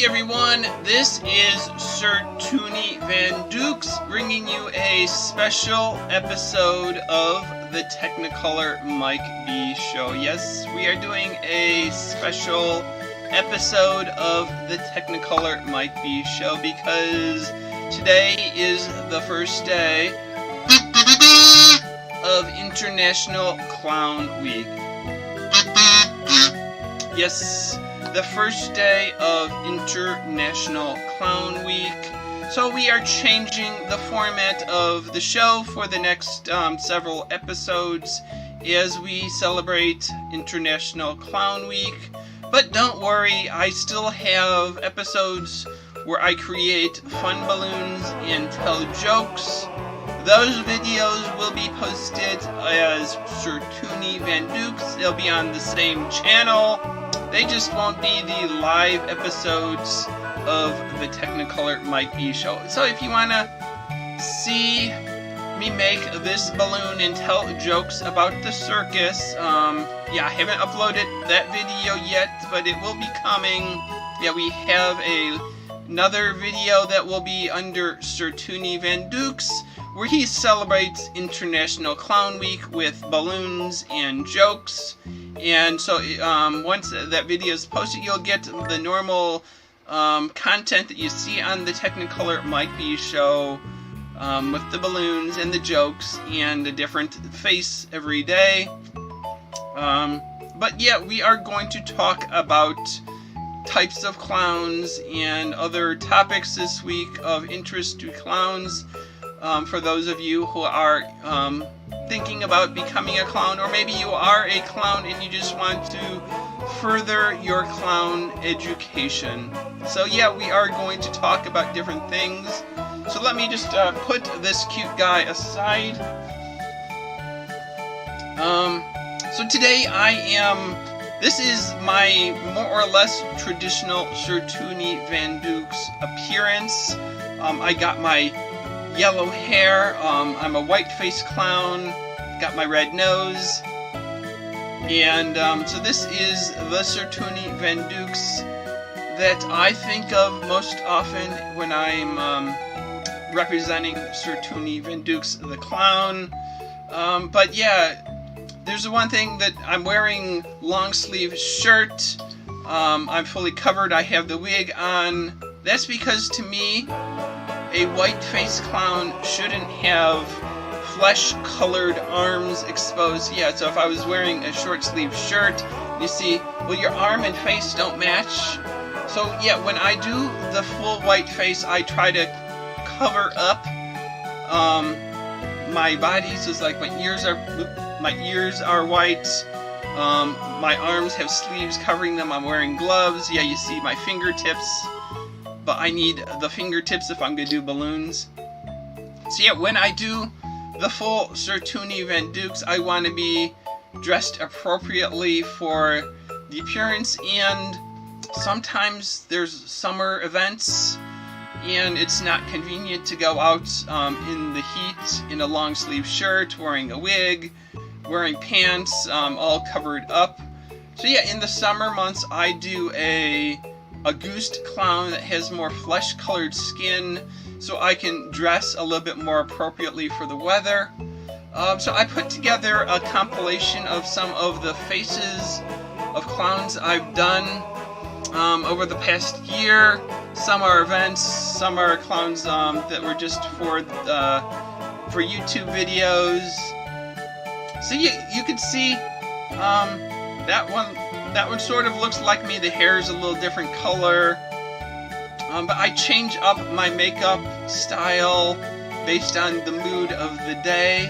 everyone, this is Sir Toonie Van Dukes bringing you a special episode of the Technicolor Mike B Show. Yes, we are doing a special episode of the Technicolor Mike B Show because today is the first day of International Clown Week. Yes, the first day of International Clown Week. So we are changing the format of the show for the next several episodes as we celebrate International Clown Week. But don't worry, I still have episodes where I create fun balloons and tell jokes. Those videos will be posted as Sir Toonie Van Dukes. They'll be on the same channel. They just won't be the live episodes of the Technicolor Mike B Show. So if you want to see me make this balloon and tell jokes about the circus, yeah, I haven't uploaded that video yet, but it will be coming. Yeah, we have another video that will be under Sir Toonie Van Dukes, where he celebrates International Clown Week with balloons and jokes. And so once that video is posted, you'll get the normal content that you see on the Technicolor Mike B Show with the balloons and the jokes and a different face every day. But yeah, we are going to talk about types of clowns and other topics this week of interest to clowns. For those of you who are thinking about becoming a clown, or maybe you are a clown and you just want to further your clown education. So yeah, we are going to talk about different things. So let me just put this cute guy aside. So today this is my more or less traditional Sir Toonie Van Dukes appearance. I got my yellow hair, I'm a white-faced clown, got my red nose, and so this is the Sir Toonie Van Dukes that I think of most often when I'm representing Sir Toonie Van Dukes the clown. But yeah, there's the one thing that I'm wearing long sleeve shirt, I'm fully covered, I have the wig on. That's because to me, a white-faced clown shouldn't have flesh-colored arms exposed. Yeah, so if I was wearing a short-sleeved shirt, you see, well, your arm and face don't match. So yeah, when I do the full white face, I try to cover up my body. So it's like my ears are white. My arms have sleeves covering them. I'm wearing gloves. Yeah, you see my fingertips. But I need the fingertips if I'm going to do balloons. So yeah, when I do the full Sir Toonie Van Dukes, I want to be dressed appropriately for the appearance, and sometimes there's summer events and it's not convenient to go out in the heat in a long sleeve shirt, wearing a wig, wearing pants, all covered up. So yeah, in the summer months I do a goose clown that has more flesh-colored skin, so I can dress a little bit more appropriately for the weather. So I put together a compilation of some of the faces of clowns I've done over the past year. Some are events, some are clowns that were just for YouTube videos. So you can see that one sort of looks like me. The hair is a little different color. But I change up my makeup style based on the mood of the day.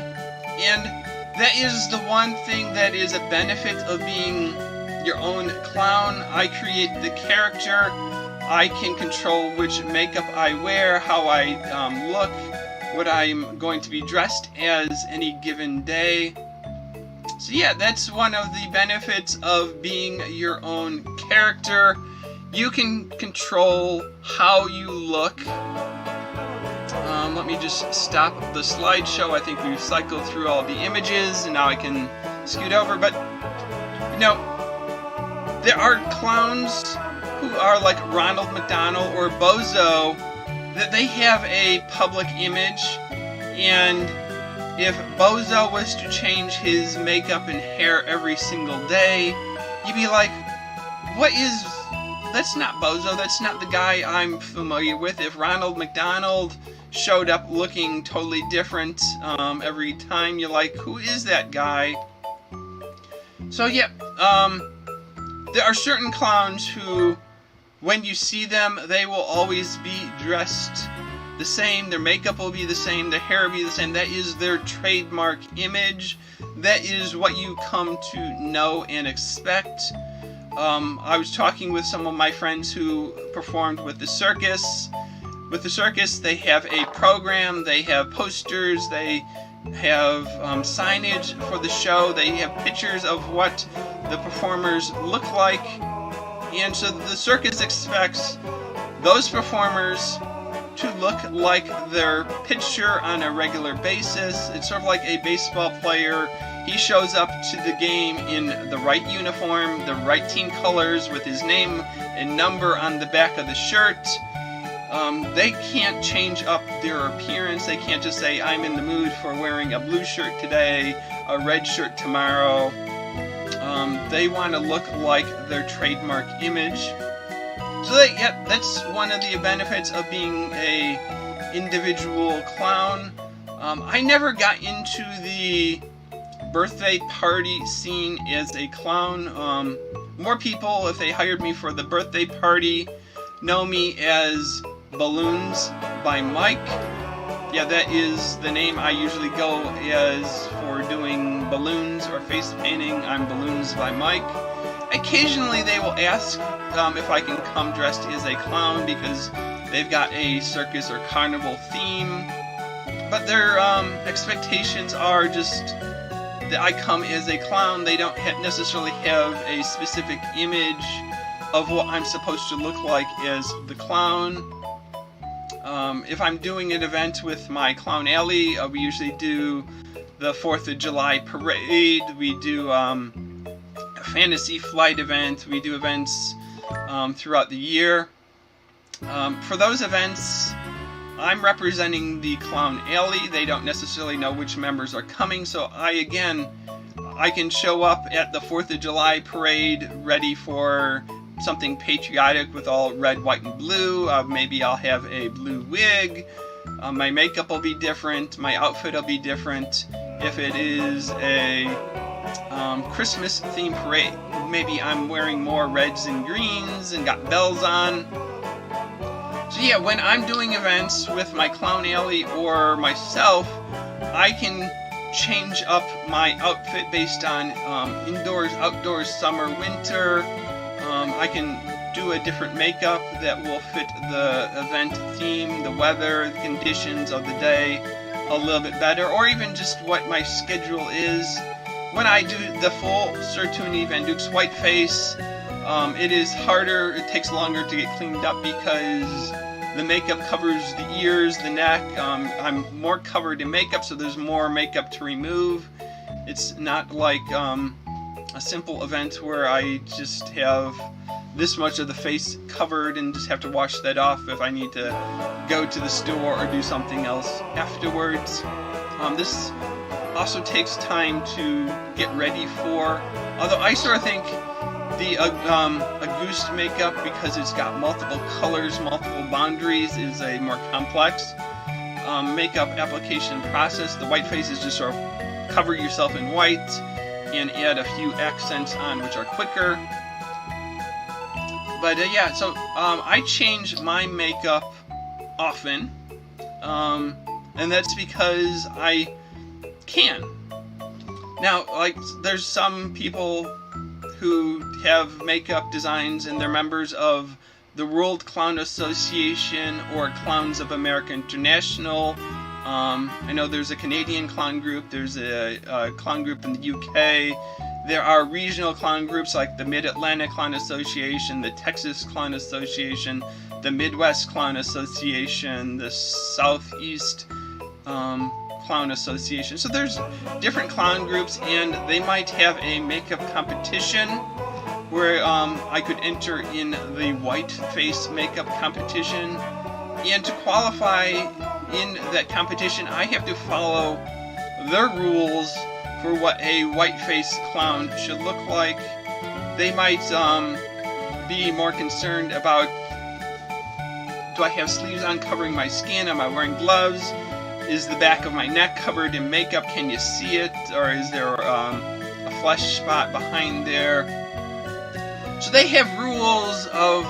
And that is the one thing that is a benefit of being your own clown. I create the character. I can control which makeup I wear, how I look, what I'm going to be dressed as any given day. So yeah, that's one of the benefits of being your own character. You can control how you look. Let me just stop the slideshow. I think we've cycled through all the images, and now I can scoot over. But, you know, there are clowns who are like Ronald McDonald or Bozo, that they have a public image, and if Bozo was to change his makeup and hair every single day, you'd be like, that's not Bozo, that's not the guy I'm familiar with. If Ronald McDonald showed up looking totally different every time, you're like, who is that guy? So yeah, there are certain clowns who, when you see them, they will always be dressed the same, their makeup will be the same, their hair will be the same. That is their trademark image. That is what you come to know and expect. I was talking with some of my friends who performed with the circus. With the circus, they have a program, they have posters, they have signage for the show, they have pictures of what the performers look like, and so the circus expects those performers to look like their picture on a regular basis. It's sort of like a baseball player. He shows up to the game in the right uniform, the right team colors, with his name and number on the back of the shirt. They can't change up their appearance. They can't just say, I'm in the mood for wearing a blue shirt today, a red shirt tomorrow. They want to look like their trademark image. So that's one of the benefits of being a individual clown. I never got into the birthday party scene as a clown. More people, if they hired me for the birthday party, know me as Balloons by Mike. Yeah, that is the name I usually go as for doing balloons or face painting. I'm Balloons by Mike. Occasionally they will ask if I can come dressed as a clown because they've got a circus or carnival theme. But their expectations are just that I come as a clown. They don't necessarily have a specific image of what I'm supposed to look like as the clown. If I'm doing an event with my Clown Alley, we usually do the 4th of July parade, we do a fantasy flight event, we do events throughout the year. For those events, I'm representing the Clown Alley. They don't necessarily know which members are coming, so I can show up at the 4th of July parade ready for something patriotic with all red, white, and blue. Maybe I'll have a blue wig. My makeup will be different. My outfit will be different. If it is a Christmas themed parade, maybe I'm wearing more reds and greens and got bells on. So yeah, when I'm doing events with my Clown Alley or myself, I can change up my outfit based on indoors, outdoors, summer, winter. I can do a different makeup that will fit the event theme, the weather, the conditions of the day a little bit better, or even just what my schedule is. When I do the full Sir Toonie Van Duke's white face, it is harder, it takes longer to get cleaned up because the makeup covers the ears, the neck. I'm more covered in makeup, so there's more makeup to remove. It's not like a simple event where I just have this much of the face covered and just have to wash that off if I need to go to the store or do something else afterwards. This also takes time to get ready for, although I sort of think the Auguste makeup, because it's got multiple colors, multiple boundaries, is a more complex makeup application process. The white face is just sort of cover yourself in white and add a few accents on, which are quicker. But yeah, so I change my makeup often, and that's because I can. Now, like, there's some people who have makeup designs and they're members of the World Clown Association or Clowns of America International. I know there's a Canadian clown group, there's a clown group in the UK. There are regional clown groups like the Mid-Atlantic Clown Association, the Texas Clown Association, the Midwest Clown Association, the Southeast Clown Association. So there's different clown groups, and they might have a makeup competition. where I could enter in the white face makeup competition. And to qualify in that competition, I have to follow their rules for what a white face clown should look like. They might be more concerned about, do I have sleeves on covering my skin? Am I wearing gloves? Is the back of my neck covered in makeup? Can you see it? Or is there a flesh spot behind there? So they have rules of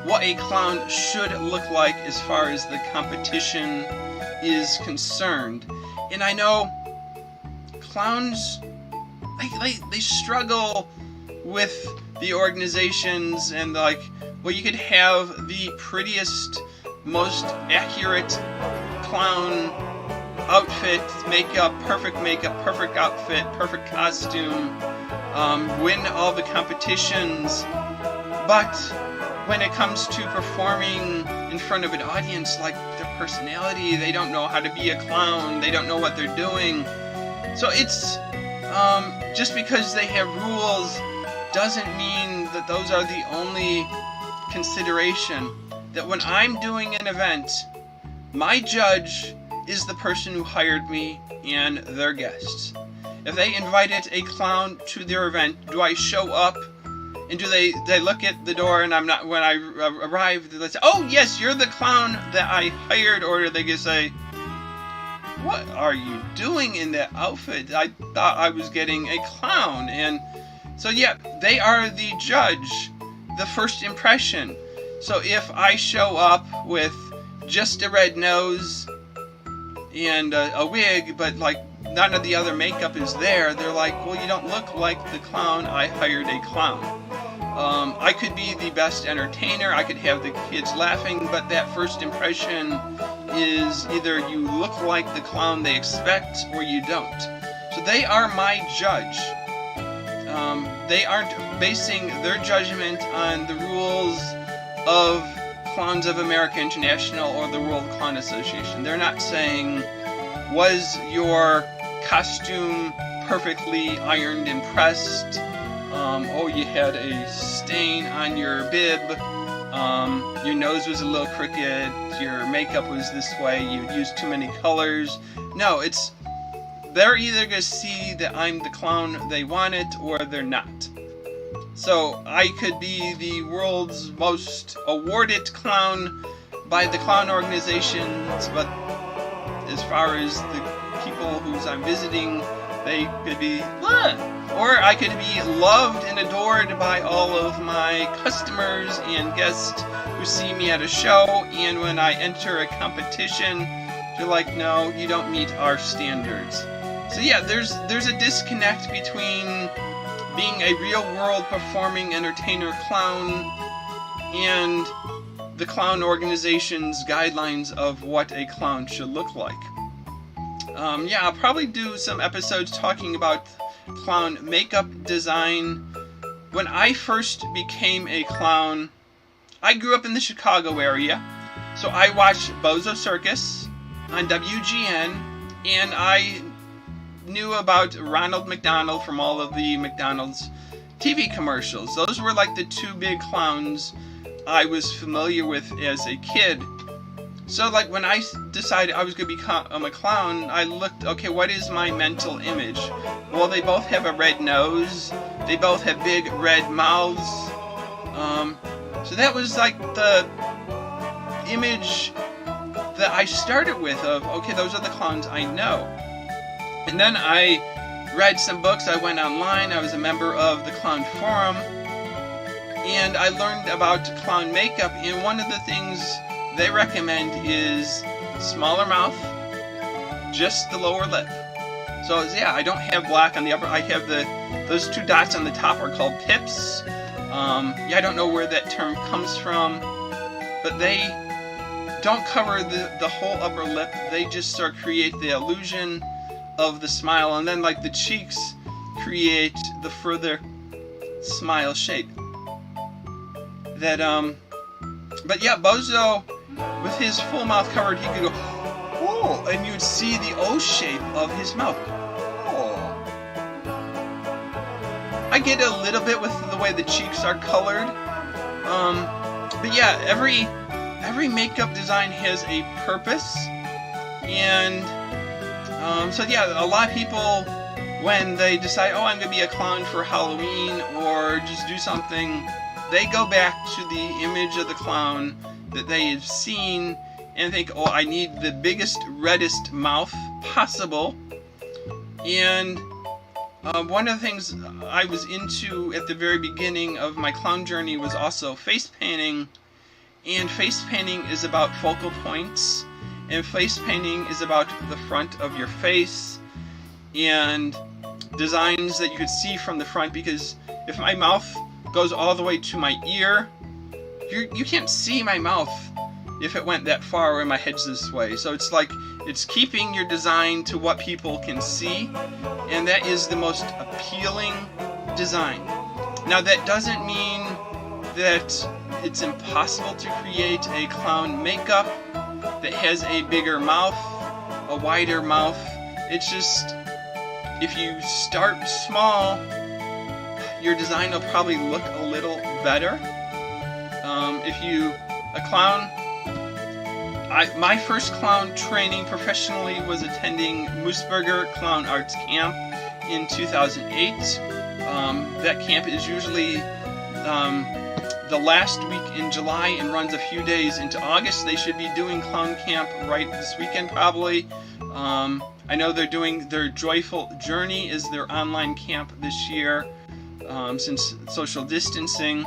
what a clown should look like as far as the competition is concerned. And I know clowns, they struggle with the organizations, and like, well, you could have the prettiest, most accurate clown outfit, perfect outfit, perfect costume, win all the competitions, but when it comes to performing in front of an audience, like their personality, they don't know how to be a clown, they don't know what they're doing. So it's, just because they have rules doesn't mean that those are the only consideration. That when I'm doing an event, my judge is the person who hired me and their guests. If they invited a clown to their event, do I show up? And do they look at the door and I'm not, when I arrive, do they say, oh yes, you're the clown that I hired? Or do they just say, what are you doing in that outfit? I thought I was getting a clown. And so yeah, they are the judge, the first impression. So if I show up with just a red nose and a wig, but like none of the other makeup is there, they're like, well, you don't look like the clown, I hired a clown. I could be the best entertainer, I could have the kids laughing, but that first impression is either you look like the clown they expect or you don't. So they are my judge. They aren't basing their judgment on the rules of Clowns of America International or the World Clown Association. They're not saying, was your costume perfectly ironed and pressed? Oh, you had a stain on your bib. Your nose was a little crooked. Your makeup was this way. You used too many colors. No, they're either going to see that I'm the clown they wanted or they're not. So I could be the world's most awarded clown by the clown organizations, but as far as the people whose I'm visiting, they could be, or I could be loved and adored by all of my customers and guests who see me at a show, and when I enter a competition, they're like, no, you don't meet our standards. So yeah, there's a disconnect between being a real-world performing entertainer clown and the clown organization's guidelines of what a clown should look like. Yeah, I'll probably do some episodes talking about clown makeup design. When I first became a clown, I grew up in the Chicago area, so I watched Bozo Circus on WGN, and I knew about Ronald McDonald from all of the McDonald's TV commercials. Those were like the two big clowns I was familiar with as a kid. So like when I decided I was going to become a clown, I looked, okay, what is my mental image? Well, they both have a red nose, they both have big red mouths, so that was like the image that I started with of, okay, those are the clowns I know. And then I read some books, I went online, I was a member of the Clown Forum, and I learned about clown makeup, and one of the things they recommend is smaller mouth, just the lower lip. So yeah, I don't have black on the upper, I have those two dots on the top are called pips. Yeah, I don't know where that term comes from, but they don't cover the whole upper lip, they just sort of create the illusion of the smile, and then like the cheeks create the further smile shape. That but yeah, Bozo, with his full mouth covered, he could go, oh, and you'd see the O shape of his mouth. Oh. I get a little bit with the way the cheeks are colored. But yeah, every makeup design has a purpose, and so yeah, a lot of people, when they decide, oh, I'm gonna be a clown for Halloween or just do something, they go back to the image of the clown that they have seen and think, oh, I need the biggest, reddest mouth possible. And one of the things I was into at the very beginning of my clown journey was also face painting. And face painting is about focal points, and face painting is about the front of your face and designs that you could see from the front, because if my mouth goes all the way to my ear, you can't see my mouth if it went that far or my head's this way. So it's like, it's keeping your design to what people can see, and that is the most appealing design. Now that doesn't mean that it's impossible to create a clown makeup that has a bigger mouth, a wider mouth. It's just, if you start small, your design will probably look a little better. A clown, my first clown training professionally was attending Mooseburger Clown Arts Camp in 2008. That camp is usually the last week in July and runs a few days into August. They should be doing clown camp right this weekend probably. I know they're doing their Joyful Journey is their online camp this year, since social distancing.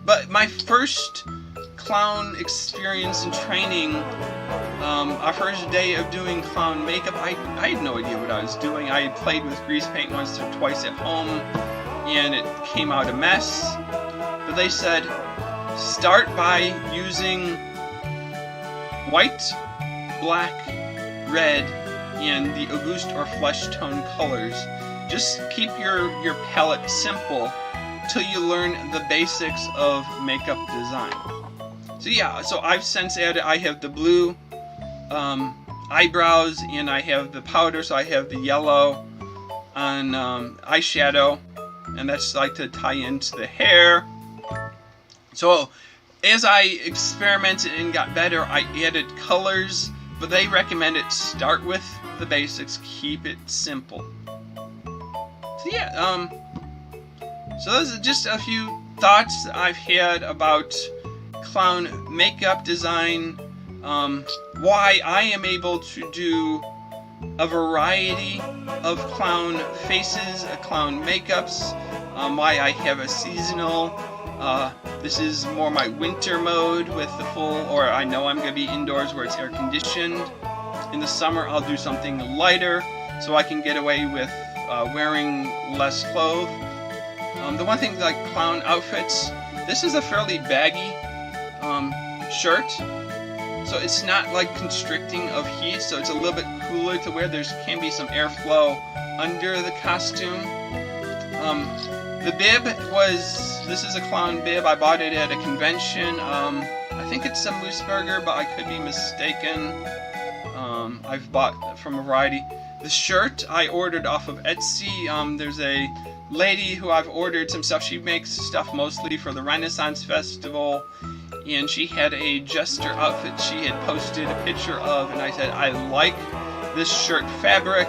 But my first clown experience and training, our first day of doing clown makeup, I had no idea what I was doing. I had played with grease paint once or twice at home, and it came out a mess. But they said, start by using white, black, red, and the Auguste or flesh tone colors. Just keep your palette simple till you learn the basics of makeup design. So yeah, so I've since added, I have the blue eyebrows, and I have the powder, so I have the yellow on eyeshadow, and that's like to tie into the hair. So as I experimented and got better, I added colors, but they recommend it start with the basics, keep it simple. So yeah, so those are just a few thoughts that I've had about clown makeup design, why I am able to do a variety of clown faces, clown makeups, why I have a seasonal, this is more my winter mode with the full, or I know I'm going to be indoors where it's air conditioned. In the summer I'll do something lighter so I can get away with wearing less clothes. The one thing, like clown outfits, this is a fairly baggy shirt, so it's not like constricting of heat, so it's a little bit cooler to wear. There can be some airflow under the costume. The bib this is a clown bib. I bought it at a convention. I think it's a Mooseburger, but I could be mistaken. I've bought from a variety. The shirt I ordered off of Etsy. There's a lady who I've ordered some stuff. She makes stuff mostly for the Renaissance Festival, and she had a jester outfit she had posted a picture of, and I said, I like this shirt fabric.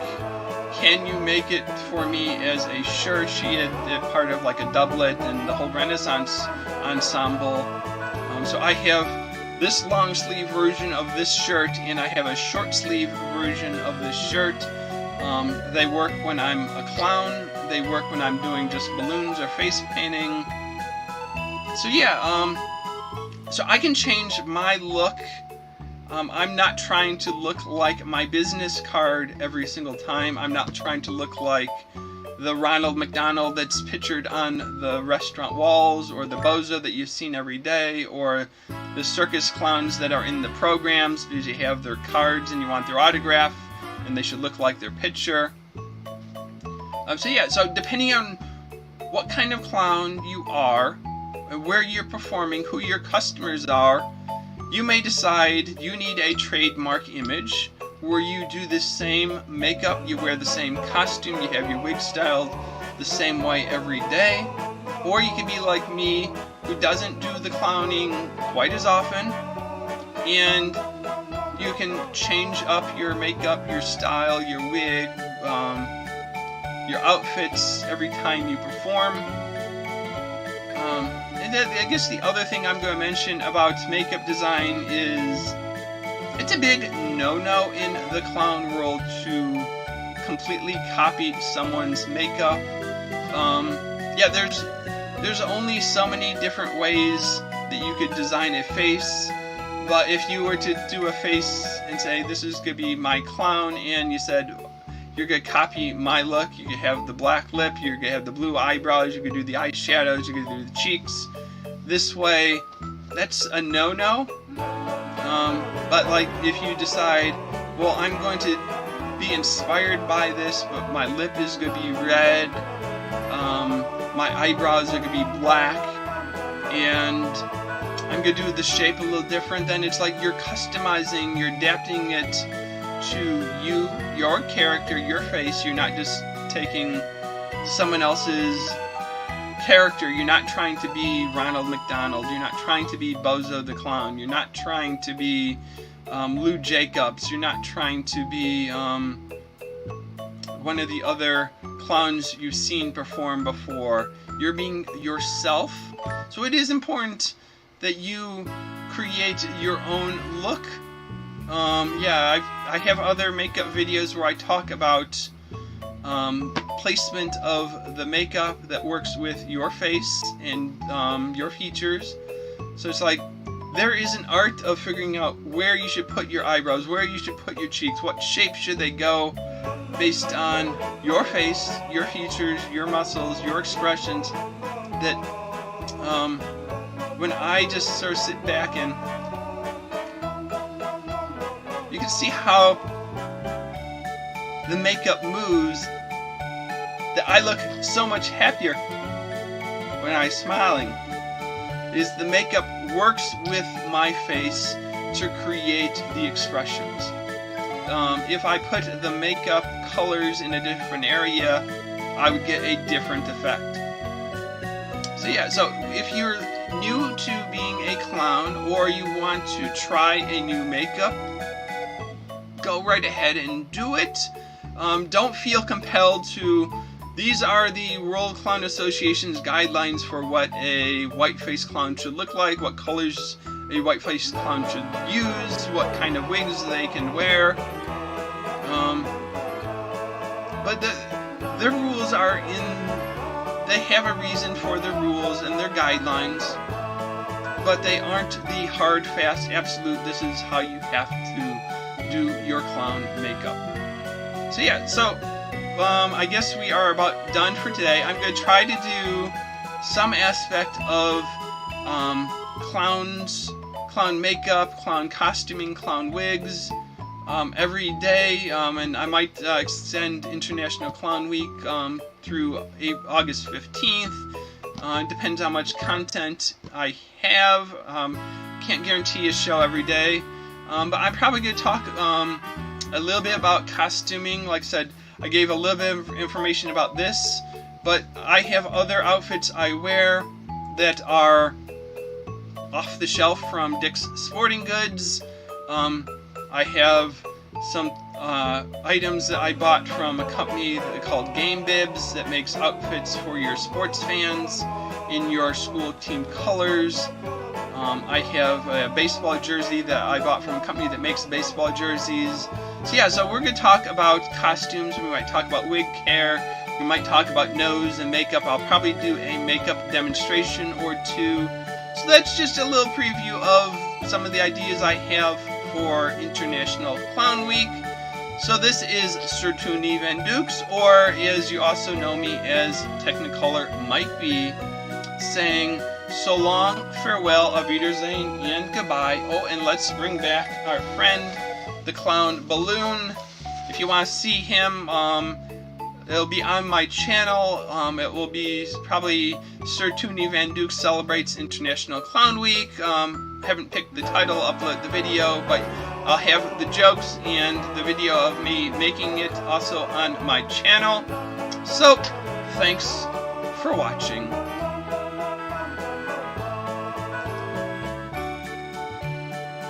Can you make it for me as a shirt? She had part of like a doublet and the whole Renaissance ensemble. So I have this long sleeve version of this shirt, and I have a short sleeve version of this shirt. They work when I'm a clown. They work when I'm doing just balloons or face painting. So yeah, so I can change my look. I'm not trying to look like my business card every single time. I'm not trying to look like the Ronald McDonald that's pictured on the restaurant walls, or the bozo that you've seen every day, or the circus clowns that are in the programs because you have their cards and you want their autograph and they should look like their picture. So yeah, so depending on what kind of clown you are, where you're performing, who your customers are, you may decide you need a trademark image where you do the same makeup, you wear the same costume, you have your wig styled the same way every day. Or you could be like me, who doesn't do the clowning quite as often, and you can change up your makeup, your style, your wig, your outfits every time you perform. And then I guess the other thing I'm going to mention about makeup design is it's a big no-no in the clown world to completely copy someone's makeup. Yeah, there's only so many different ways that you could design a face, but if you were to do a face and say this is going to be my clown, and you said you're going to copy my look, you could have the black lip, you're going to have the blue eyebrows, you could do the eyeshadows, you could do the cheeks this way, that's a no-no. But like if you decide, well, I'm going to be inspired by this, but my lip is going to be red, my eyebrows are going to be black, and I'm going to do the shape a little different, then it's like you're customizing, you're adapting it to you, your character, your face. You're not just taking someone else's character. You're not trying to be Ronald McDonald. You're not trying to be Bozo the Clown. You're not trying to be Lou Jacobs. You're not trying to be one of the other clowns you've seen perform before. You're being yourself. So it is important that you create your own look. Yeah, I have other makeup videos where I talk about placement of the makeup that works with your face and your features. So it's like there is an art of figuring out where you should put your eyebrows, where you should put your cheeks, what shape should they go based on your face, your features, your muscles, your expressions. That when I just sort of sit back and you can see how the makeup moves, that I look so much happier when I'm smiling. Is the makeup works with my face to create the expressions. If I put the makeup colors in a different area, I would get a different effect. So yeah, so if you're new to being a clown, or you want to try a new makeup, go right ahead and do it. Don't feel compelled to. These are the World Clown Association's guidelines for what a white-faced clown should look like, what colors a white-faced clown should use, what kind of wigs they can wear. But their rules are they have a reason for their rules and their guidelines, but they aren't the hard, fast, absolute, this is how you have to do your clown makeup. So yeah, so I guess we are about done for today. I'm going to try to do some aspect of clown makeup, clown costuming, clown wigs every day, and I might extend International Clown Week through August 15th. It depends how much content I have. Can't guarantee a show every day, but I'm probably going to talk a little bit about costuming. Like I said, I gave a little bit of information about this, but I have other outfits I wear that are off the shelf from Dick's Sporting Goods. I have some items that I bought from a company called Game Bibs that makes outfits for your sports fans in your school team colors. I have a baseball jersey that I bought from a company that makes baseball jerseys. So yeah, so we're going to talk about costumes. We might talk about wig care. We might talk about nose and makeup. I'll probably do a makeup demonstration or two. So that's just a little preview of some of the ideas I have for International Clown Week. So this is Sir Toonie Van Dukes, or as you also know me as Technicolor Mike B, saying so long, farewell, auf Wiedersehen, and goodbye. Oh, and let's bring back our friend, the clown Balloon. If you want to see him, it'll be on my channel. It will be probably Sir Toonie Van Dukes Celebrates International Clown Week. Haven't picked the title, upload the video, but I'll have the jokes and the video of me making it also on my channel. So, Thanks for watching.